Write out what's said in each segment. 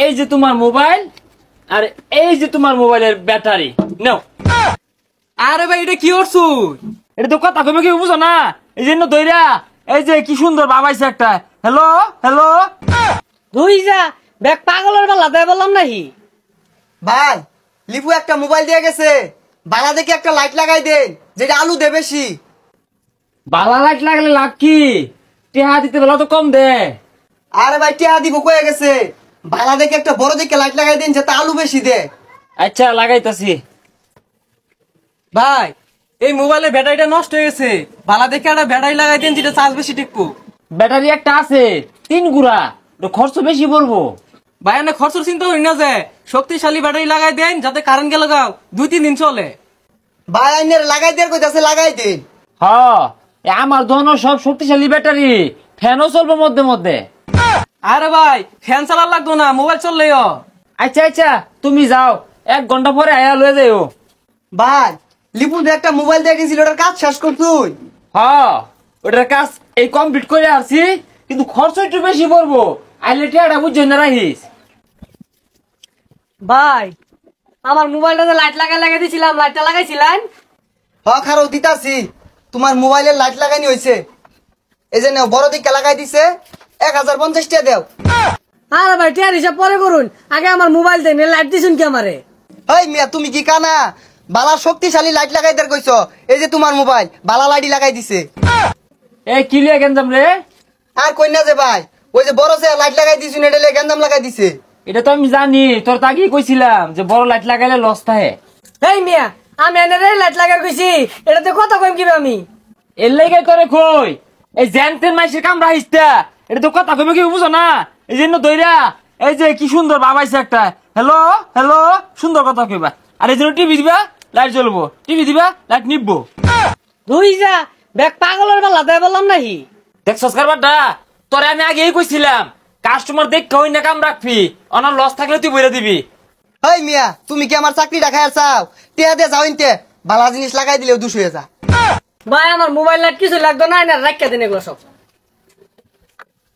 এই যে তোমার মোবাইল আর এই যে তোমার মোবাইলের ব্যাটারি নাও। আরে ভাই এটা কি করছো? এটা তো কথা কইবে কি বুঝো না, এই জন্য দইরা এই যে কি সুন্দর বাবাইছে একটা। হ্যালো হ্যালো ধুই যা ব্যাগ পাগলের বেলা দেয় বললাম নাহি। ভাই লিপু একটা মোবাইল দিয়ে গেছে, বালা দেখে একটা লাইট লাগাই দেন যেটা আলু দে বেশি। বালা লাইট লাগলে লাভ কি, টেহা দিতে বেলা তো কম দে। আরে ভাই টিয়া দিব কয়ে গেছে, বালা দেখে একটা বড় দেখে লাইট লাগাই দেন যাতে আলু বেশি দে। আচ্ছা লাগাইতাছি। ভাই এই মোবাইলের ব্যাটারিটা নষ্ট হয়ে গেছে, ভালো দেখে একটা ব্যাটারি লাগাই দেন যেটা চার্জ বেশি টিকবো। ব্যাটারি একটা আছে 3 গুড়া, খরচ বেশি পড়বো। ভাই এনে খরচের চিন্তা করি না, যে শক্তিশালী ব্যাটারি লাগাই দেন যাতে কারেন্ট গেলে গাও 2-3 দিন চলে। ভাই আইনের লাগাই দেন কইতাছে লাগাই দেন। হ্যাঁ আমার ধরনের সব শক্তিশালী ব্যাটারি, ফ্যানও চলবে মধ্যে মধ্যে। আরে ভাই ফ্যান চালার লাগতো না, মোবাইল চললেই। আচ্ছা আচ্ছা তুমি যাও, 1 ঘন্টা পরে আয়া লয়ে যাইও। ভাই লিপু যে একটা মোবাইল দিয়ে গেছিল ওটার কাজ শেষ কর তুই। হ্যাঁ ওটার কাজ এই কমপ্লিট করে আসছি, কিন্তু খরচ একটু বেশি পড়বো। আইলে টিয়াটা বুঝছেন না রাখিস। ভাই আমার মোবাইলটাতে লাইট লাগাই দিয়েছিলাম, লাইটটা লাগাইছিলেন? খারাপ দিতাছি, তোমার মোবাইলের লাইট লাগানি হয়েছে, এই যে নাও বড় দিকে লাগাই দিছে 1050 টাকা দেও। আরে ভাই টিয়ার হিসাব পরে করুন, আগে আমার মোবাইল দেন, লাইট দিছুন কি আমারে? এই মিয়া তুমি কি কানা, বালা শক্তিশালী লাইট লাগাই দের কইছো, এই যে তোমার মোবাইল বালা লাইট লাগাই দিছে। এই কি লিয়ে গেঞ্জাম রে? আর কই না যে ভাই ওই যে বড় সে লাইট লাগাই দিছুন এটা লিয়ে গেন্দাম লাগাই দিছে। এটা তো আমি জানি, তোর তো আগেই কইছিলাম যে বড় লাইট লাগাইলে লস থাকে। এই মিয়া আমি এনে লাইট লাগাই কইছি, এটাতে কথা কইম কিবে আমি? এর লেগে করে কই, এই জ্যানতেন মাইসের কাম রাখিসটা, এটা তো কথা কইবে কি বুঝো না, এই জন্য দইরা এই যে কি সুন্দর বাবাইছে একটা। হ্যালো হ্যালো সুন্দর কথা কইবা, আর এই জন্য টিভি দিবা লাইট জ্বলবো, টিভি দিবা লাইট নিববো। ধুই যা ব্যাগ পাগলের বেলা দেয় বললাম নাহি। দেখ সস্কারবারটা তোরে আমি আগেই কইছিলাম, কাস্টমার দেখ কই না কাম রাখবি, অনার লস থাকলে তুই বইরা দিবি। এই মিয়া তুমি কি আমার চাকরি রাখাই চাও? টিয়া দে যাও ইনতে, বালা জিনিস লাগাই দিলেও 200 হয়ে যা। ভাই আমার মোবাইল লাইট কিছু লাগতো না, না রাখিয়া দিন এগুলো সব।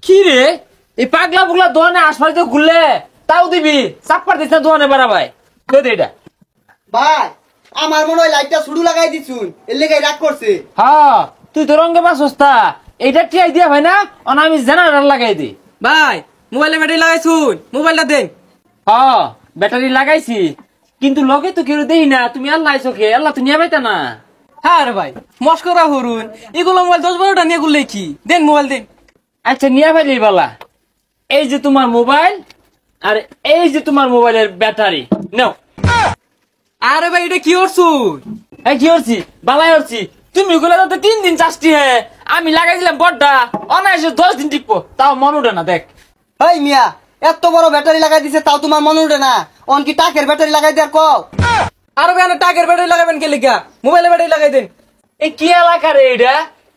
কি রে এই পাগলা পুগলা দোকানে আসফালিতে ঘুরলে তাও দিবি, চাপ্পার দিস না দোকানে বাড়া ভাই দে এটা। ভাই আমার মনে হয় লাইটটা শুরু লাগাই দিছুন, এর লেগে রাগ করছে। হ্যাঁ তুই তো রঙে পাস সস্তা, এইটা টিয়াই দিয়া ভাই না, অন আমি জেনারেটর লাগাই দি। ভাই মোবাইলে ব্যাটারি লাগাইছুন, মোবাইলটা দেন। হ্যাঁ ব্যাটারি লাগাইছি, কিন্তু লগে তো কেউ দেই না, তুমি আল্লাহ আইছো কে, আল্লাহ তো নিয়ে পাইতা না। হ্যাঁ রে ভাই মস্করা হরুন, এগুলো মোবাইল 10-12টা নিয়ে গুললে কি, দেন মোবাইল দেন। আচ্ছা নিয়ে পাইলি বালা, এই যে তোমার মোবাইল আর এই যে তোমার মোবাইলের ব্যাটারি নাও। আরে ভাই এটা কি করছো? এই কি করছি বালাই করছি, তুমি ওগুলো তো 3 দিন চাষটি হে, আমি লাগাইছিলাম বড়টা অনায়াসে 10 দিন টিকবো, তাও মন উঠে না। দেখ এই মিয়া এত বড় ব্যাটারি লাগাই দিছে তাও তোমার মনে উঠে না, অন কি টাকের ব্যাটারি লাগাই দেয়ার কও? আরে ভাই টাকের ব্যাটারি লাগাবেন কে লিখা, মোবাইলে ব্যাটারি লাগাই দেন। এই কি এলাকা রে এটা,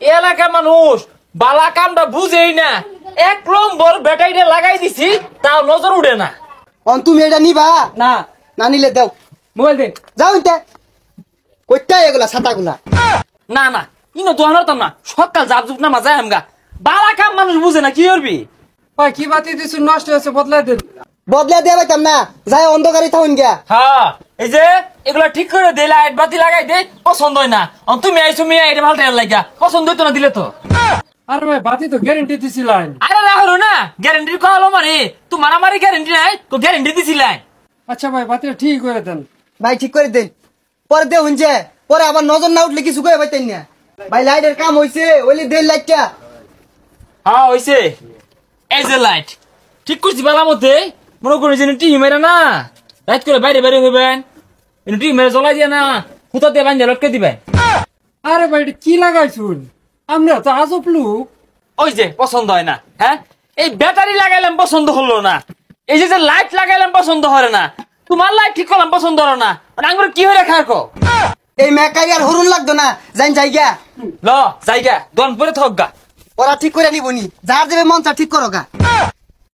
এই এলাকার মানুষ বালা কামটা বুঝেই না, 1 নম্বর ব্যাটারিটা লাগাই দিছি তাও নজর উঠে না। অন তুমি এটা নিবা না না, নিলে দেও মোবাইল দেন। যাও ইনতে, কইতা এগুলা ছাতাগুলা। না না ইনো তো আনতাম না, সকাল জাপ জুপ না মাঝে আমগা, বালা কাম মানুষ বুঝে না, কি করবি? ভাই কি বাতি দিছুন, নষ্ট হয়েছে, বদলাই দেন। বদলে দিয়ে পাইতাম না, যাই অন্ধকারে থাকুন গিয়া। হ্যাঁ এই যে এগুলা ঠিক করে দে, লাইট বাতি লাগাই দে, পছন্দ হয় না। তুমি আইছো মিয়া এটা ভালো টাইম লাগা, পছন্দ হইতো না দিলে তো। আরে ভাই বাতি তো গ্যারেন্টি দিছিলেন। আরে রাখো না গ্যারেন্টি কলো মানে, তোমার আমারই গ্যারেন্টি নাই তো, গ্যারেন্টি দিছিলেন। আচ্ছা ভাই বাতিটা ঠিক করে দেন। ভাই ঠিক করে দেন, পরে দে হুনছে, পরে আবার নজর না উঠলে কিছু কয়ে পাইতেন না। ভাই লাইটের কাম হইছে, ওইলে দেন লাইটটা। হ্যাঁ হইছে, এই যে লাইট ঠিক করছি বালা মতে, মনে করি যে টিভি মেরে না রাইট করে বাইরে বাইরে হইবেন, টিভি মেরে জ্বলাই দিয়ে না হুতা দিয়ে বান্ধে লটকে দিবেন। আরে ভাই এটা কি লাগাইছুন, আমরা তো আজব লোক। ওই যে পছন্দ হয় না, হ্যাঁ এই ব্যাটারি লাগাইলাম পছন্দ হলো না, এই যে লাইট লাগাইলাম পছন্দ হয় না, তোমার লাইট ঠিক করলাম পছন্দ হলো না, আঙ্গুর কি হয়ে রাখা রাখো। এই মেকাই আর হরুন লাগতো না, যাই জায়গা ল জায়গা দন পরে থাক গা, ওরা ঠিক করে নিবনি, যার যাবে মন চার ঠিক করো গা।